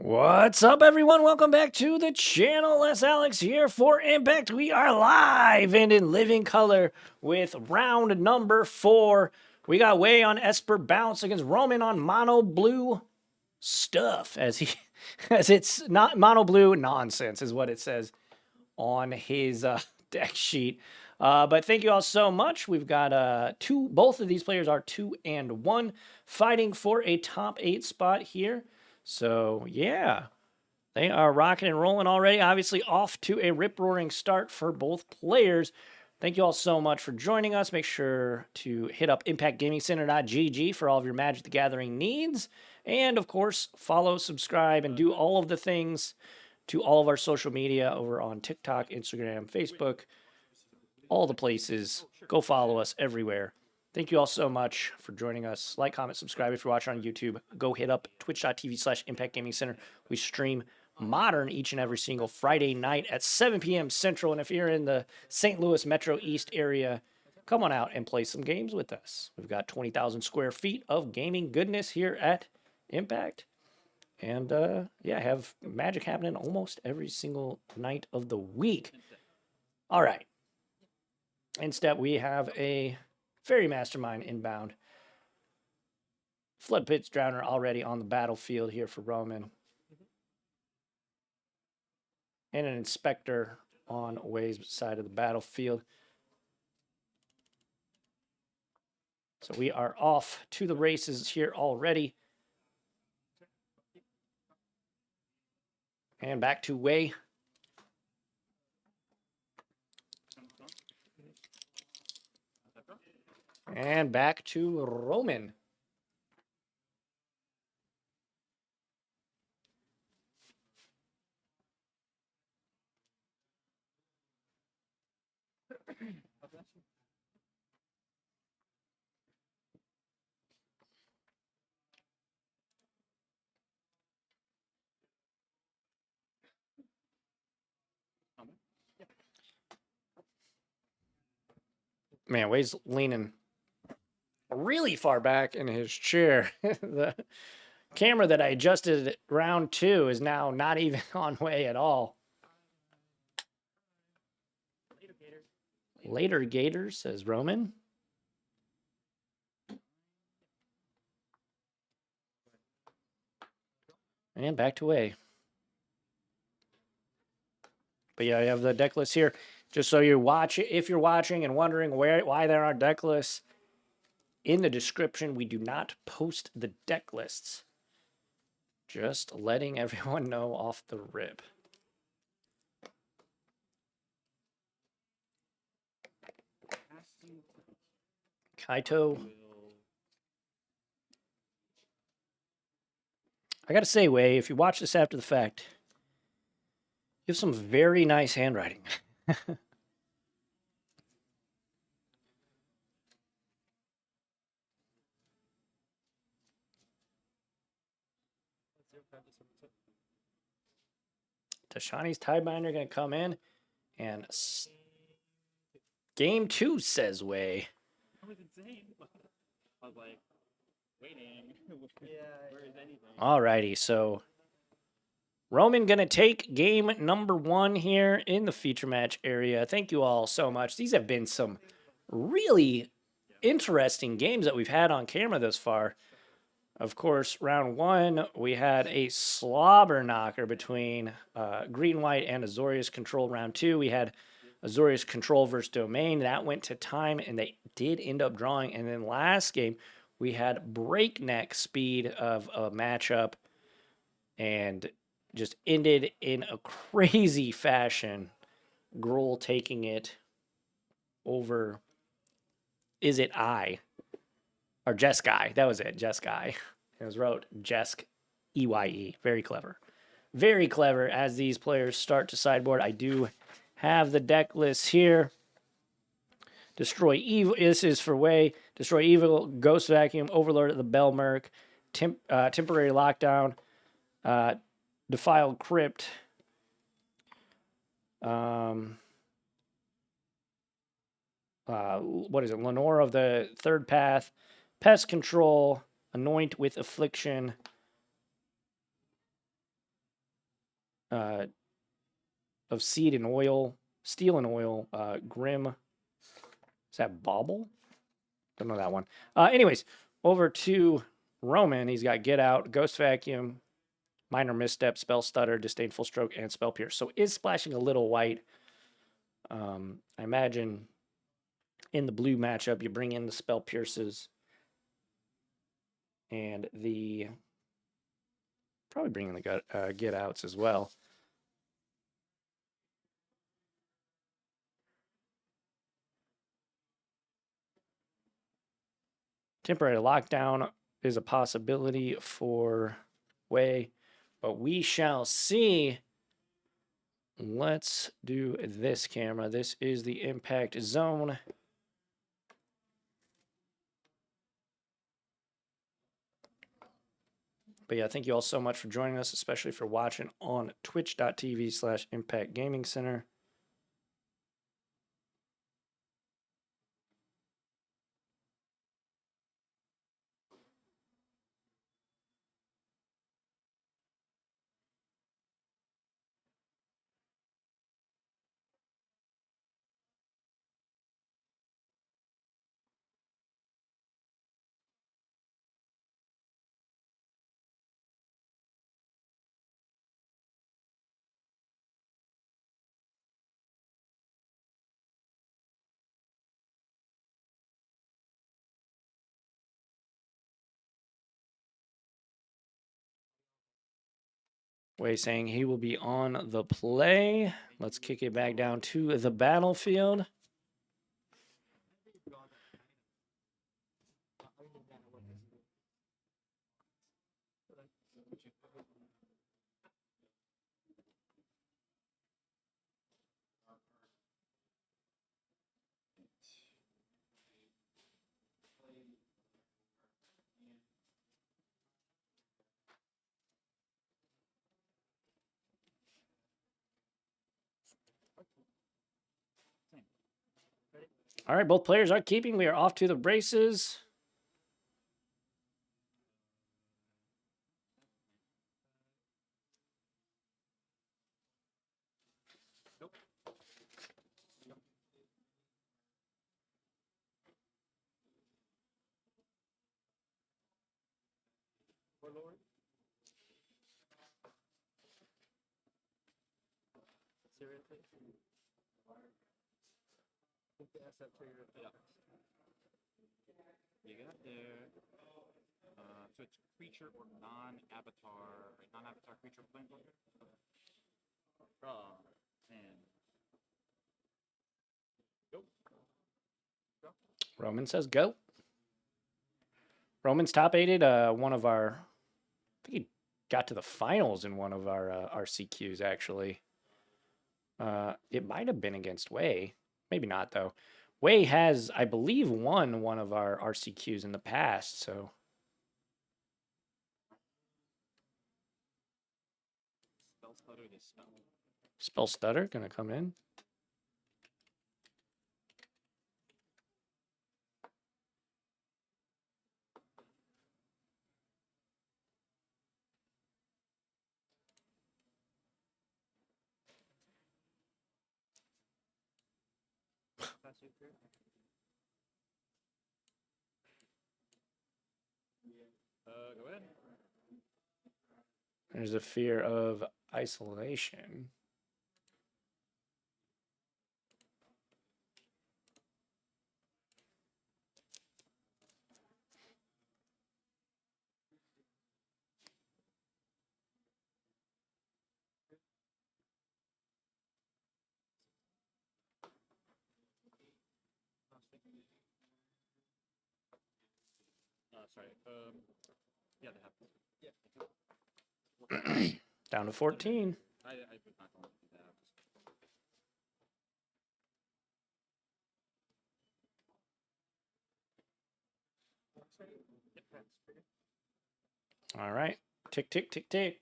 What's up, everyone? Welcome back to the channel. Les Alex here for Impact. We are live and in living color with round number 4. We got Way on Esper bounce against Roman on mono blue stuff, as it's not mono blue nonsense is what it says on his deck sheet. But thank you all so much. We've got both of these players are 2 and 1 fighting for a top 8 spot here. So yeah, they are rocking and rolling already. Obviously off to a rip-roaring start for both players. Thank you all so much for joining us. Make sure to hit up impactgamingcenter.gg for all of your Magic the Gathering needs. And of course, follow, subscribe, and do all of the things to all of our social media over on TikTok, Instagram, Facebook, all the places. Go follow us everywhere. Thank you all so much for joining us. Like, comment, subscribe if you're watching on YouTube. Go hit up twitch.tv/impactgamingcenter. We stream Modern each and every single Friday night at 7 p.m. Central. And if you're in the St. Louis Metro East area, come on out and play some games with us. We've got 20,000 square feet of gaming goodness here at Impact. And yeah, have magic happening almost every single night of the week. All right. Instead, we have a Fairy Mastermind inbound. Flood Pit's Drowner already on the battlefield here for Roman. And an Inspector on Way's side of the battlefield. So we are off to the races here already. And back to Way. And back to Roman. Man, Way's leaning really far back in his chair. The camera that I adjusted at round 2 is now not even on Way at all. Later Gators, says Roman. And back to Way. But yeah, I have the deck list here. Just so you watch it, if you're watching and wondering why there aren't deck lists, in the description, we do not post the deck lists. Just letting everyone know off the rip. Kaito. I gotta say, Way, if you watch this after the fact, you have some very nice handwriting. Tashani's Tidebinder going to come in. And game 2, says Way. Alrighty, so Roman going to take game number 1 here in the feature match area. Thank you all so much. These have been some really interesting games that we've had on camera thus far. Of course, round 1, we had a slobber knocker between Green White and Azorius Control. Round 2, we had Azorius Control versus Domain. That went to time, and they did end up drawing. And then last game, we had breakneck speed of a matchup and just ended in a crazy fashion. Gruul taking it over, is it I? Or Jeskai. That was it, Jeskai. It was wrote Jesk, EYE. Very clever. Very clever as these players start to sideboard. I do have the deck list here. Destroy Evil. This is for Way. Destroy Evil, Ghost Vacuum, Overlord of the Belmerk, Temporary Lockdown, Defiled Crypt, what is it? Lenore of the Third Path, Pest Control, Anoint with Affliction, of Seed and Oil, Steel and Oil, Grim. Is that Bauble? Don't know that one. Anyways, over to Roman. He's got Get Out, Ghost Vacuum, Minor Misstep, Spell Stutter, Disdainful Stroke, and Spell Pierce. So is splashing a little white. I imagine in the blue matchup, you bring in the Spell Pierces and the probably bring in the Get Outs as well. Temporary Lockdown is a possibility for Wei, but we shall see. Let's do this camera. This is the Impact Zone. But yeah, thank you all so much for joining us, especially for watching on twitch.tv/Impact Gaming Center. Wei saying he will be on the play. Let's kick it back down to the battlefield. All right, both players are keeping. We are off to the races. You got there. So it's creature or non-avatar, right? Non-avatar creature planeswalker. Draw and go. Roman says go. Roman's top aided one of our, I think he got to the finals in one of our RCQs, actually. It might have been against Wei. Maybe not, though. Wei has, I believe, won one of our RCQs in the past, so. Spell stutter this spell. Spell Stutter going to come in. Go ahead. There's a fear of isolation. Sorry. Yeah, they have. Yeah. Down to 14. I was not going to do that. All right. Tick, tick, tick, tick.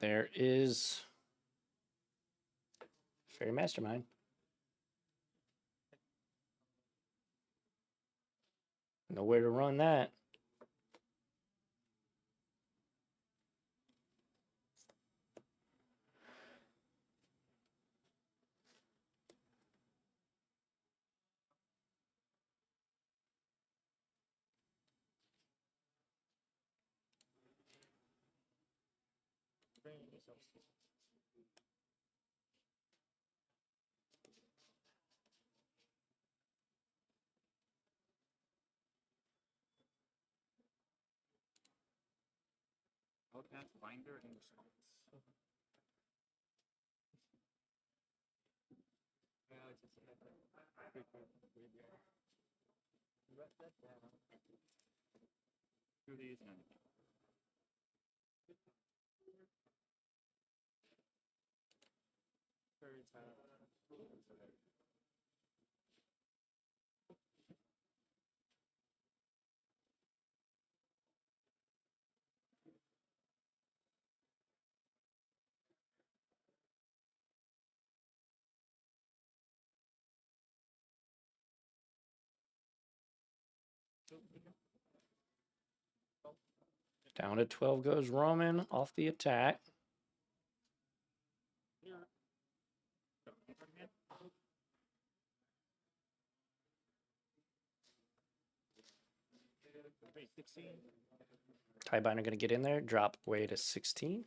There is Fairy Mastermind. Nowhere to run that. I'll cast Binder in response. Two of these and Down to 12 goes Roman off the attack. Wait, 16. Tidebinder going to get in there, drop way to 16.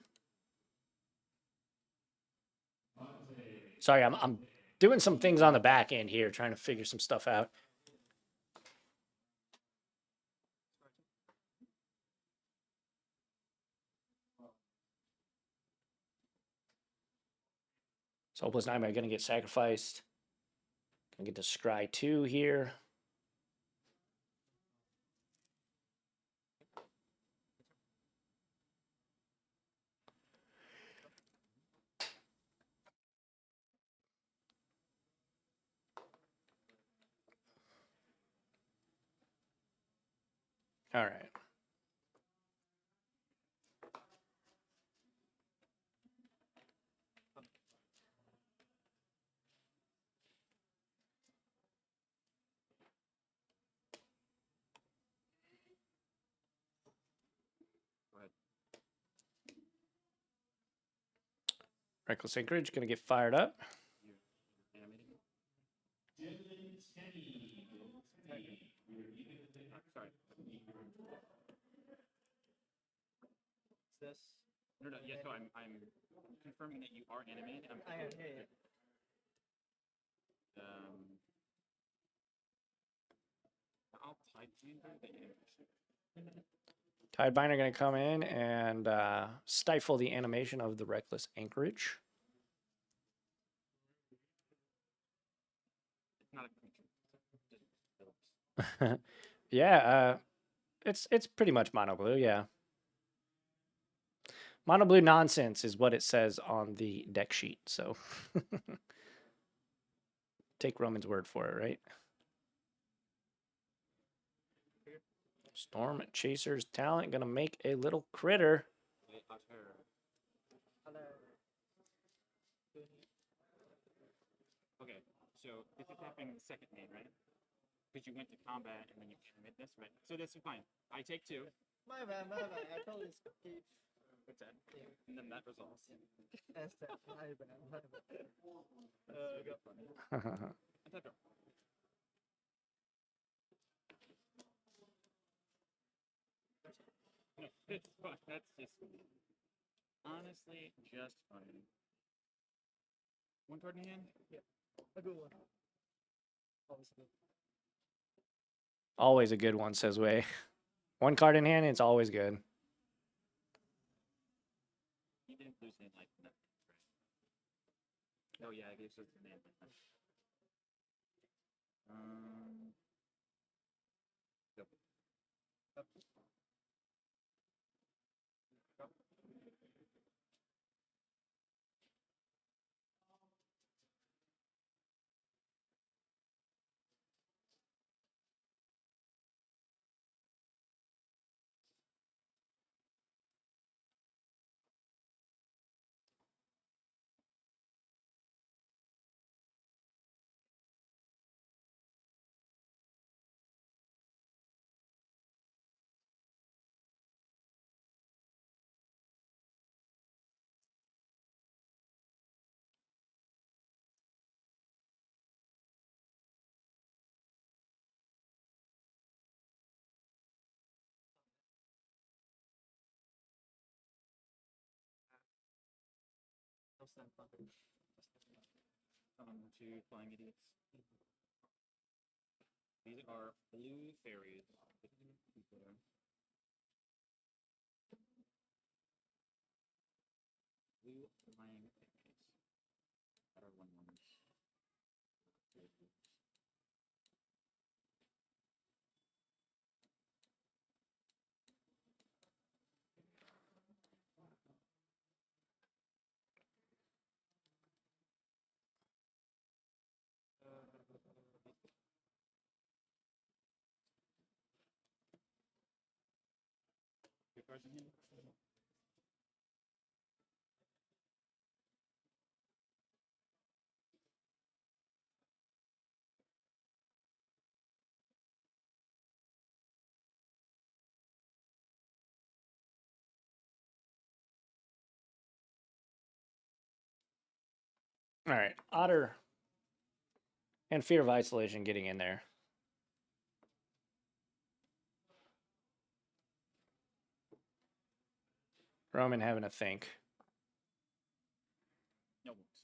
Sorry, I'm doing some things on the back end here, trying to figure some stuff out. So Hopeless Nightmare going to get sacrificed. Going to get the Scry 2 here. All right. Go ahead. Reckless Anchorage going to get fired up. Animating. Sorry. This. No, yeah, so I'm confirming that you are animated. I am, yeah. I'll type Binder the animation. Tidebinder going to come in and stifle the animation of the Reckless Anchorage. It's not a creature. Yeah, it's pretty much mono blue, yeah. Mono blue nonsense is what it says on the deck sheet, so take Roman's word for it, right? Storm Chaser's talent gonna make a little critter. Okay, so this is happening second main, right? Because you went to combat and then you animate this, right? So this is fine. I take 2. My bad. I totally skipped. What's that? And then that resolves. That's that. My bad. Got funny. Attack draw. No, it's fine. That's just honestly just fine. 1 card in hand? Yeah. A good one. Obviously. Always a good one, says Way. 1 card in hand, it's always good. He didn't lose any life in that, right? Oh yeah, I gave so it's an animate. Yep. Send Thunder. Two flying idiots. These are blue fairies. Blue flying fairies. That are 1/1s. Your cards in hand? All right, Otter and Fear of Isolation getting in there. Roman having a think. No wounds.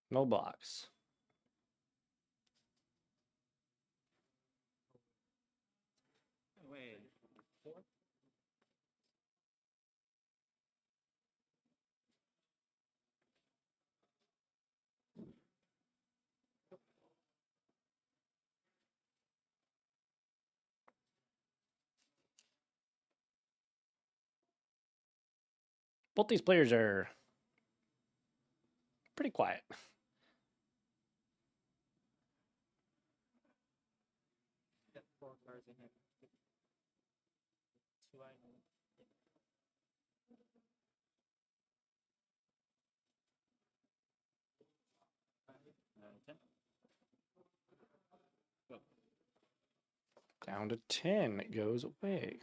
No blocks. Wait. 4? Both these players are pretty quiet. Got 4 cards in here. 2 items. 10. Go. Down to 10. It goes away.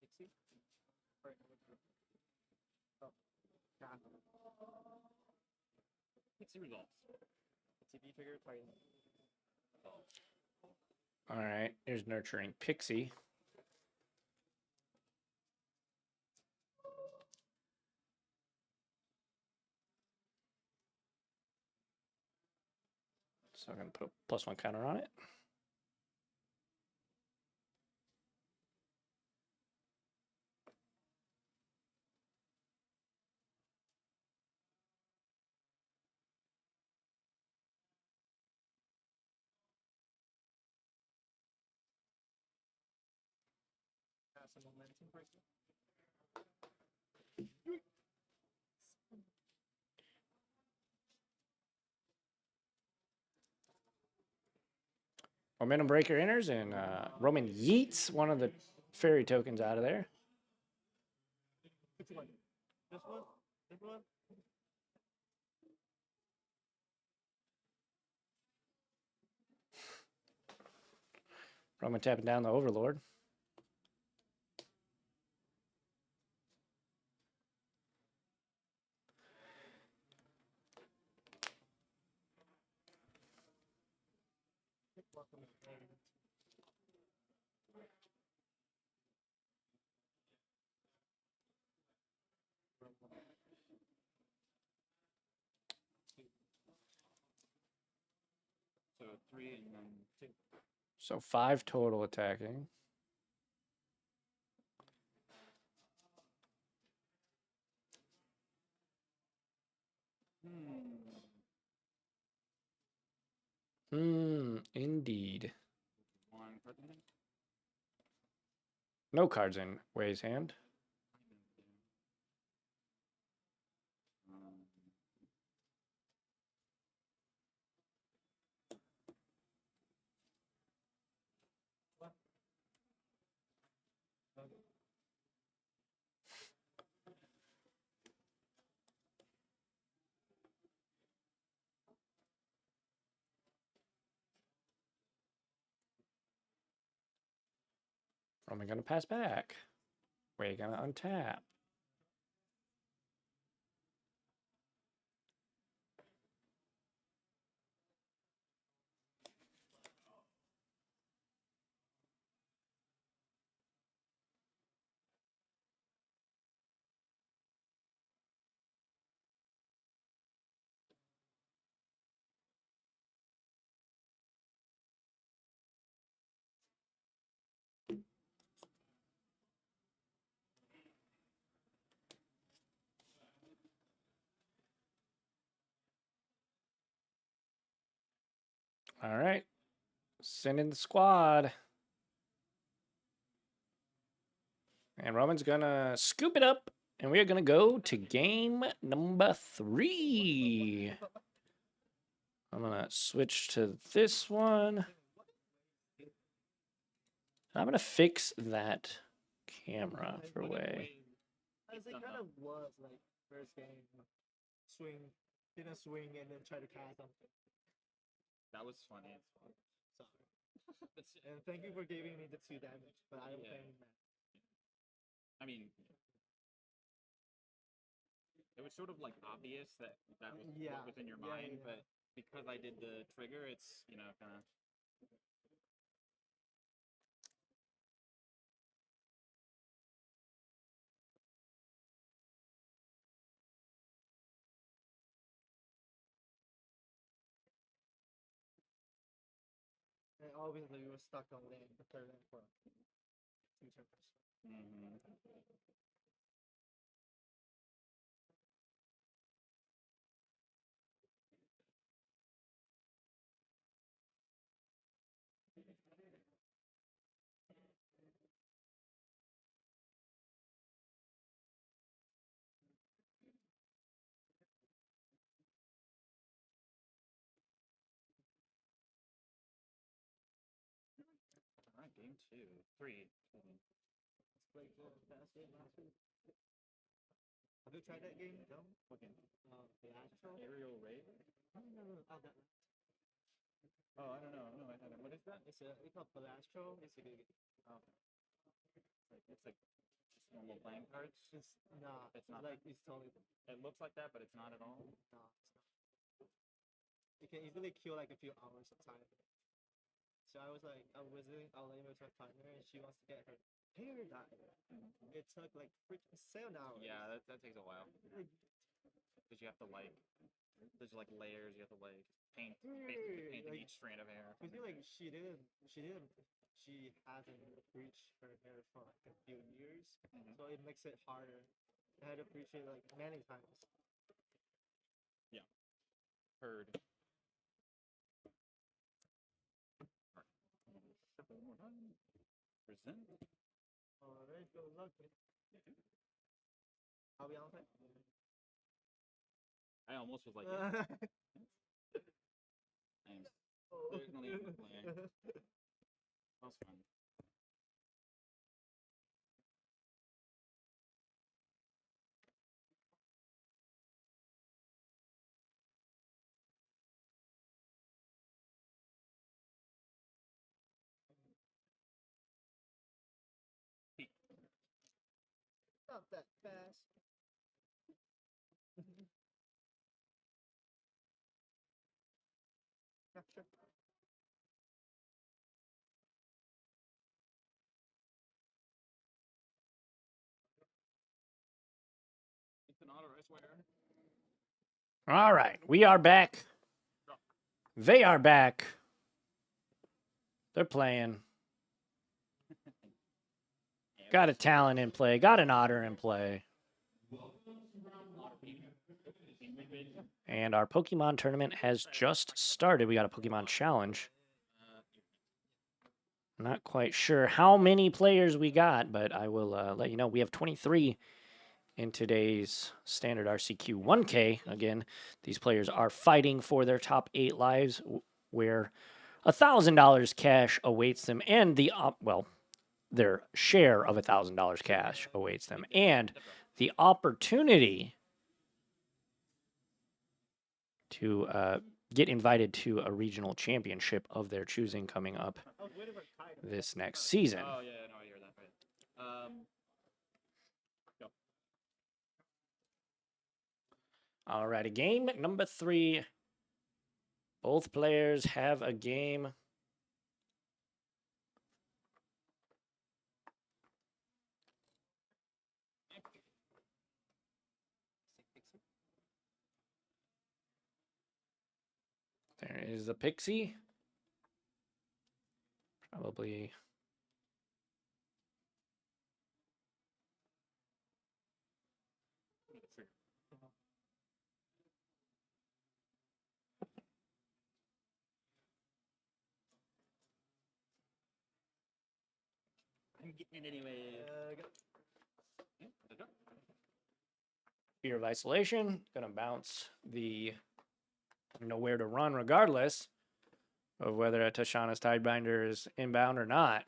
Pixie? Right. Oh, God. Pixie resolves. TV trigger, target. All right, here's Nurturing Pixie. So I'm going to put a +1 counter on it. Some momentum breaker. Momentum Breaker enters, and Roman yeets one of the fairy tokens out of there. Which one? This one? This one? Roman tapping down the Overlord. So 3 and then 2. So 5 total attacking. Indeed. 1 card in hand. No cards in Way's hand. Um, Roman gonna pass back. Way gonna untap. All right. Send in the squad. And Roman's gonna scoop it up. And we are gonna go to game number 3. I'm gonna switch to this one. I'm gonna fix that camera for Way. As it kind of was like first game, swing, didn't swing and then try to cast something. That was funny. Sorry. And thank you for giving me the 2 damage, but I don't think that. I mean, it was sort of like obvious that that was what was in your mind, but because I did the trigger, it's, you know, kind of. And obviously we were stuck on lane, the third lane for 2 turns. All right, game 2, 3. It's like the fast game last week. Have you tried that game? No? Okay. The Astro? Aerial raid? No. Oh, that. Oh, I don't know. No, I haven't. What is that? It's called Astro. It's a good game. Oh. It's like just normal playing cards. It's not. It's not. Like it's totally. It looks like that, but it's not at all. No, it's not. You can easily kill like a few hours of time. So I was like, I was visiting LA with my partner, and she wants to get her hair dyed. It took like freaking 7 hours. Yeah, that takes a while. Because you have to like, there's like layers. You have to like paint, basically painting like, each strand of hair. Cause you like she hasn't bleached her hair for like a few years, so it makes it harder. I had to bleach it like many times. Yeah, heard. One more time. Present. All right, good luck. I'll be on time. I almost was like, yeah. I am certainly in the play. That was fun. Not that fast. Capture. It's an auto, I swear. All right, we are back. They are back. They're playing. Got a talent in play. Got an otter in play. And our Pokemon tournament has just started. We got a Pokemon challenge. Not quite sure how many players we got, but I will let you know. We have 23 in today's Standard RCQ 1K. Again, these players are fighting for their top 8 lives, where $1,000 cash awaits them, and their share of $1,000 cash awaits them, and the opportunity to get invited to a regional championship of their choosing coming up this next season. Oh, yeah, no, I hear that. Right. Go. Alrighty, game number 3. Both players have a game. There is the Pixie. Probably. I'm getting it anyway. Go. Yeah, the draw. Fear of Isolation. Gonna bounce the Nowhere to Run regardless of whether a Tashana's Tidebinder is inbound or not.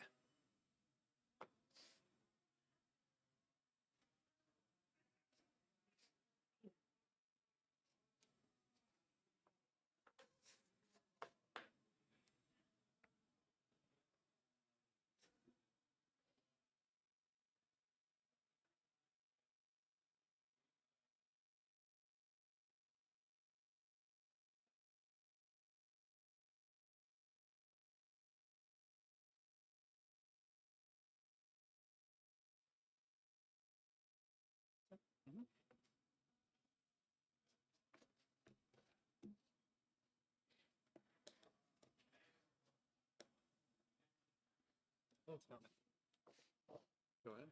Mhm. Oh, it's not. Go ahead.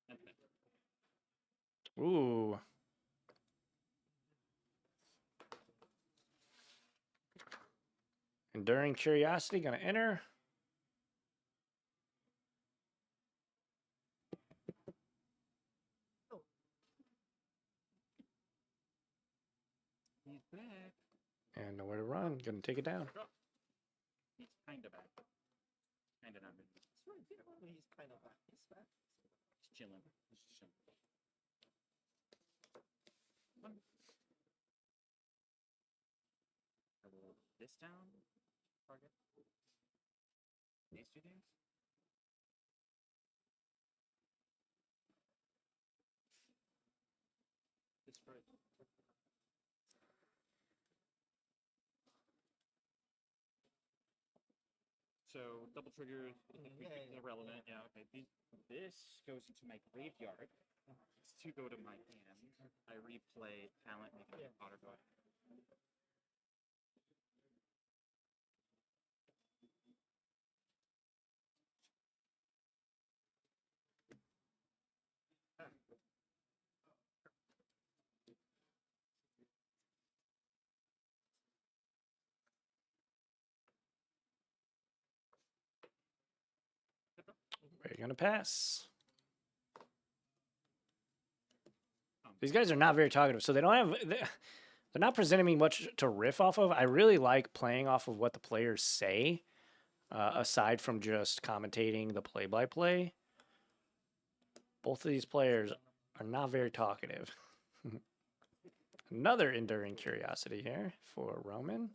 And pick. Ooh. Enduring Curiosity gonna enter. He's back. And Nowhere to Run. Gonna take it down. Draw. He's kind of back. Kind of not really. He's kind of back. He's back. He's chilling. He's just chilling. One. I will this down. Target. These 2 things. This first. So double trigger, irrelevant. Yeah, okay. This goes into my graveyard. It's to go to my hand. I replay talent, make another Potter go. We're gonna pass. These guys are not very talkative, so they don't have. They're not presenting me much to riff off of. I really like playing off of what the players say, aside from just commentating the play-by-play. Both of these players are not very talkative. Another Enduring Curiosity here for Roman.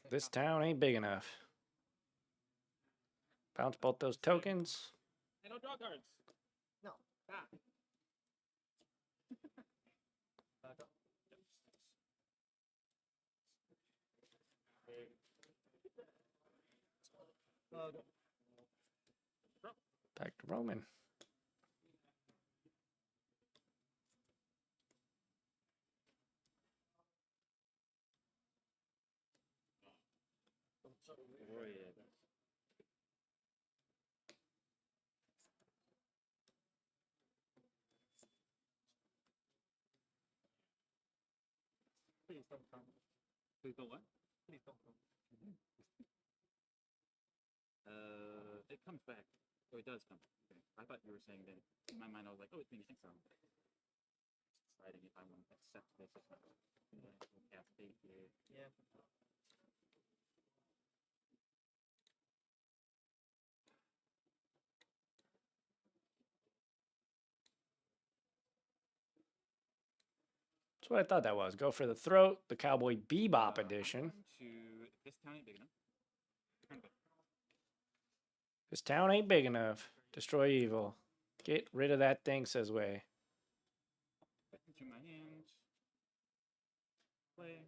This town ain't big enough. Bounce both those tokens. I don't draw cards. No. Ah. Go. Go. Back to Roman. Please don't come. Please don't what? Please don't come. It comes back. Oh, it does come. Okay. I thought you were saying that. In my mind, I was like, oh, it's being exiled. Deciding if I want to accept this or not. Cast fate here. Yeah. That's what I thought that was. Go for the throat, the Cowboy Bebop I'm edition. going to, if this town ain't big enough, turn it. This town ain't big enough. Destroy evil. Get rid of that thing, says Way. Put into my hands. Play.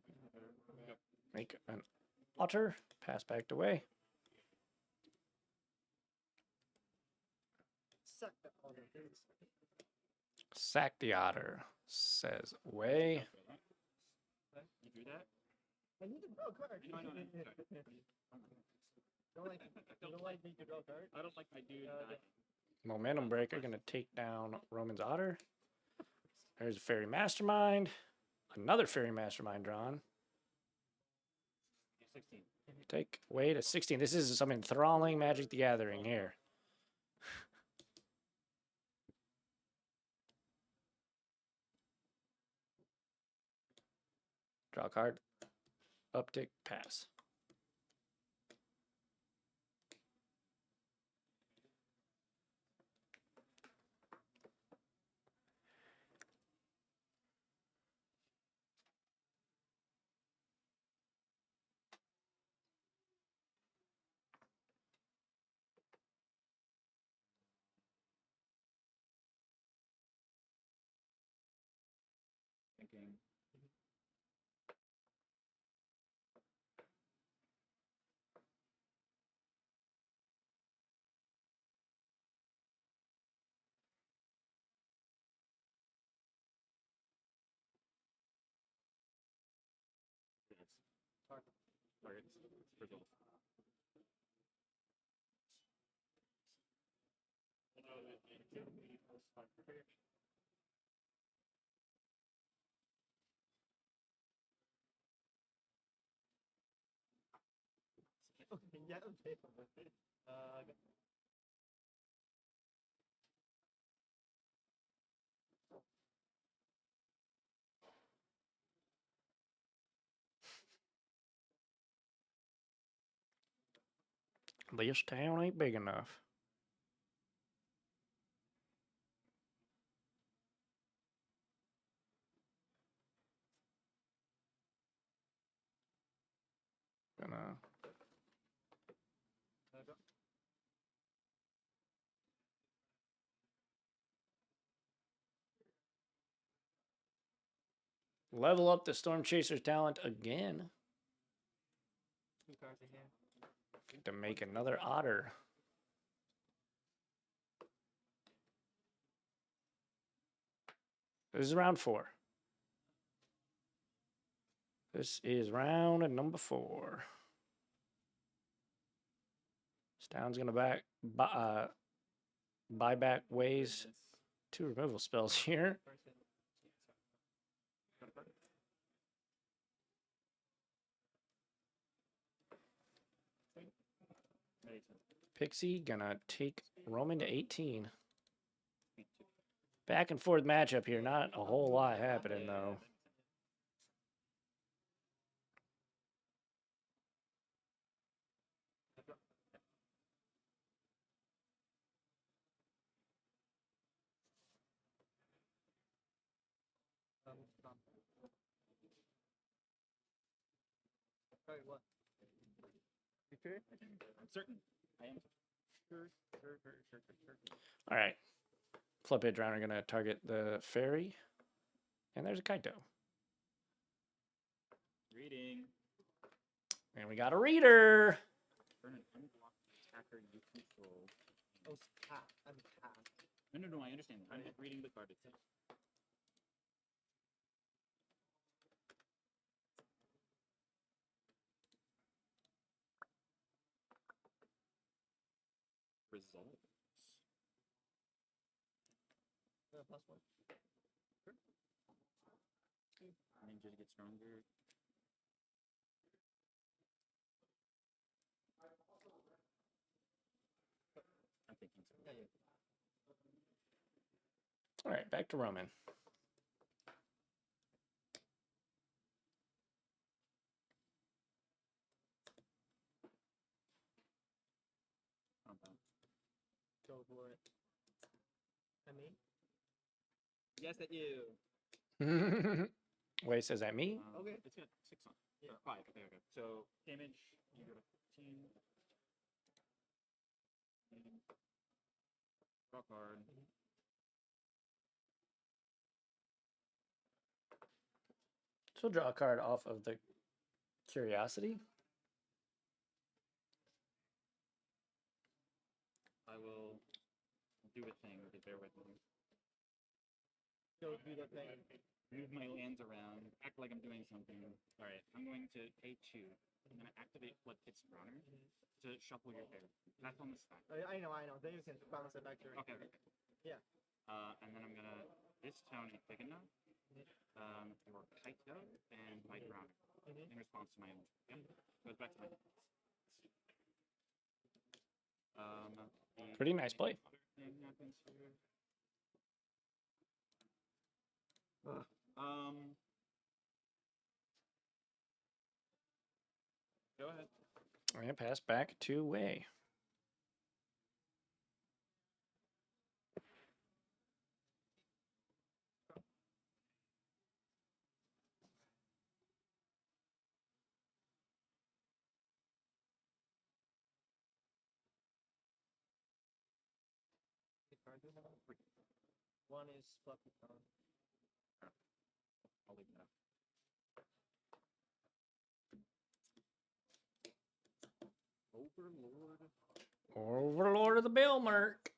Go. Make an otter. Pass back to Way. Suck the other things. Sack the otter, says Way. You do that? I need to draw a card. No, no, no. Sorry. Don't like me to draw a card? I don't like my dude dying. Momentum breaker, gonna take down Roman's otter. There's a fairy mastermind. Another fairy mastermind drawn. 16. Take Way to 16. This is some enthralling Magic the Gathering here. Draw a card. Uptick, pass. Thinking. Targets. Result. Yeah, okay. Go. This town ain't big enough. Gonna Go. level up the Storm Chaser's talent again 2 cards in hand. to make another otter. This is round 4. This is round number 4. This town's gonna buy back Ways 2 removal spells here. Person. Pixie gonna take Roman to 18. Back and forth matchup here. Not a whole lot happening though. Sorry, what? You sure? I'm certain. I am sure. All right. Flip it around. We're gonna target the fairy, and there's a Kaito. Reading. And we got a reader. Burn an unblocked attacker you control. Oh, cat. I'm cat. No, I understand. I'm just reading the card itself. Results. +1. Sure. Ninjas get stronger. I'm thinking so. Yeah. All right, back to Roman. Go for it. I mean? Yes, at you. Wait, says that me? Okay. It's got 6 on. Yeah. 5. Okay, okay. So damage, you go to 15. Draw card. So draw a card off of the curiosity. I will do a thing. Okay, bear with me. Go do the thing. Move my lands around. Act like I'm doing something. All right, I'm going to pay 2. I'm going to activate Flood Pit Spawner to shuffle your pair. That's on the stack. I know. Then you can bounce it back to your. Okay. Yeah. And then I'm going to. This town is big enough. Your Kaito and my Drowner in response to my own. Yep. Goes back to my. Pretty nice play. Other thing happens here. Go ahead. I'm going to pass back to Wei. One is Fluffy Town. I'll leave it out. Overlord. Overlord of the Bilmerk.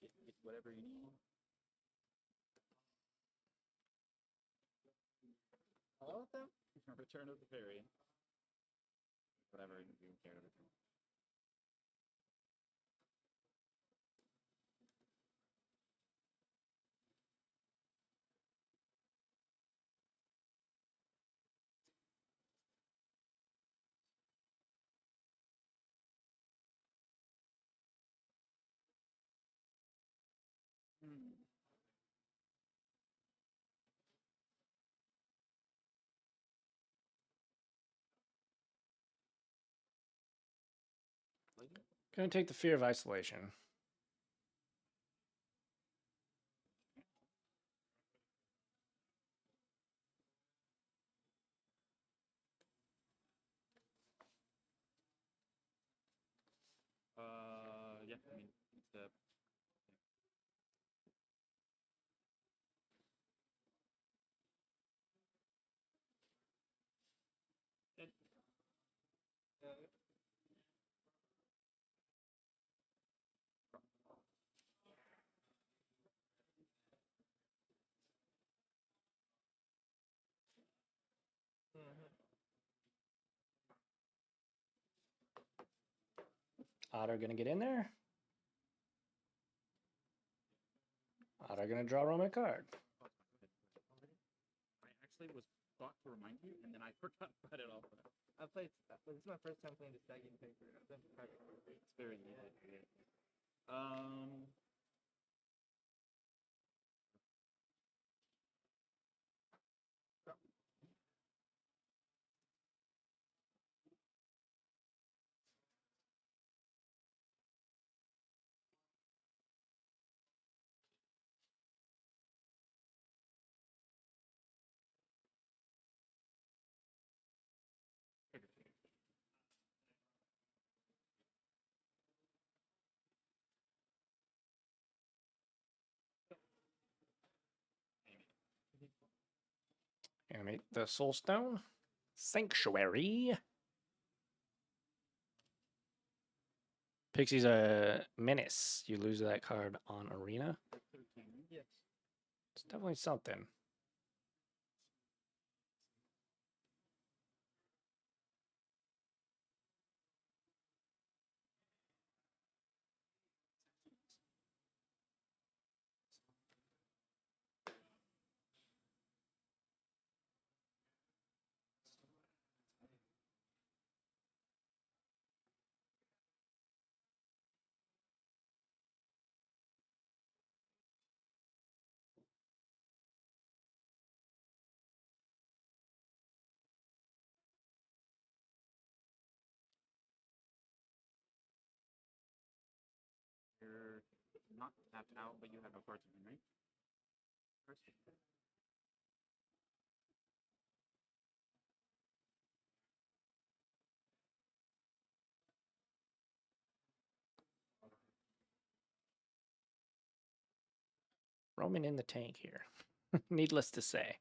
Get whatever you need. All of them? Return of the Fairy. Whatever you care to return. Gonna take the Fear of Isolation. Yeah, I mean, it's the. Otter gonna get in there. Otter gonna draw Roman card. I actually was thought to remind you, and then I forgot to cut it off. I played. This is my first time playing this deck in paper. It's very easy. Animate the Soulstone. Sanctuary. Pixie's a menace. You lose that card on Arena. Yes. It's definitely something. not tapped out, but you have no cards in, right? First. Roman in the tank here. Needless to say.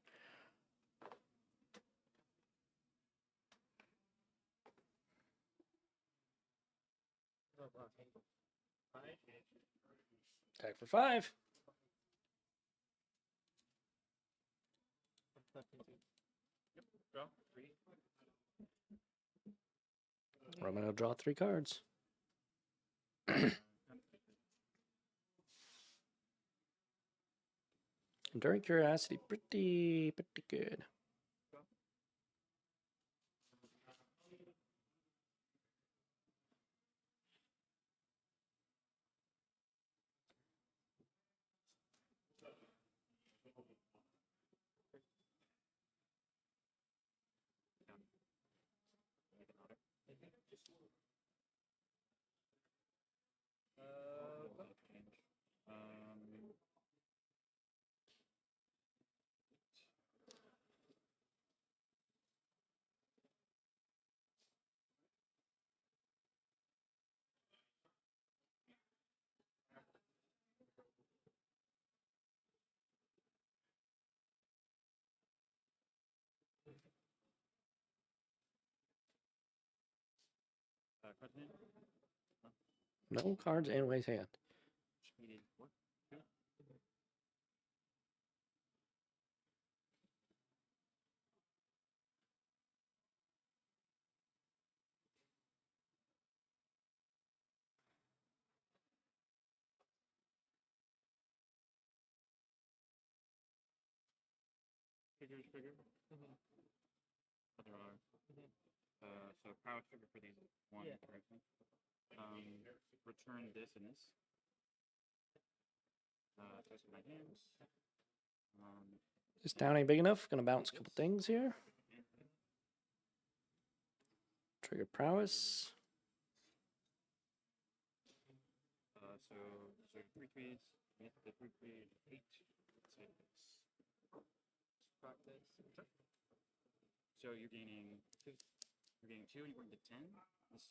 Attack for 5. Yep. Draw 3. Roman will draw 3 cards. Enduring Curiosity, pretty good. Cards in. No cards in Way's hand. Needed what? 2. Figures, figure. Other are. So power trigger for these is 1, Yeah. correctly. Return this and this. Place in my hands. This down ain't big enough. Gonna bounce a couple things here. Trigger prowess. So 3 trees. Hit the 3 trees. 8. Let's say this. Practice. So you're gaining 2. You're gaining 2 and you're going to 10. This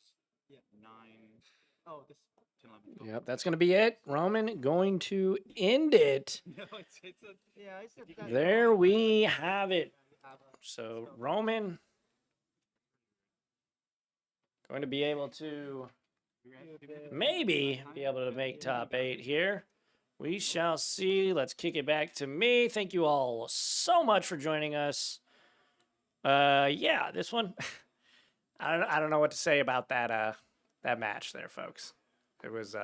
is 9. Oh, this. 10, 11, 12. Yep, that's gonna be it. Roman going to end it. No, it's a. Yeah, it's a. There we have it. So Roman going to be able to maybe be able to make top 8 here. We shall see. Let's kick it back to me. Thank you all so much for joining us. Yeah, this one. I don't know what to say about that that match there, folks. It was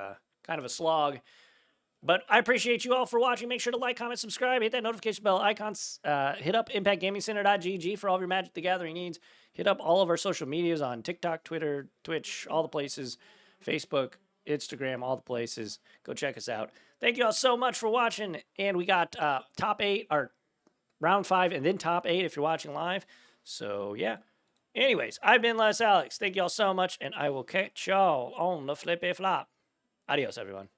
kind of a slog. But I appreciate you all for watching. Make sure to like, comment, subscribe, hit that notification bell icons. Hit up impactgamingcenter.gg for all of your Magic the Gathering needs. Hit up all of our social medias on TikTok, Twitter, Twitch, all the places. Facebook, Instagram, all the places. Go check us out. Thank you all so much for watching. And we got top 8, or round 5, and then top 8 if you're watching live. So, yeah. Anyways, I've been Les Alex. Thank you all so much, and I will catch y'all on the flippy flop. Adios, everyone.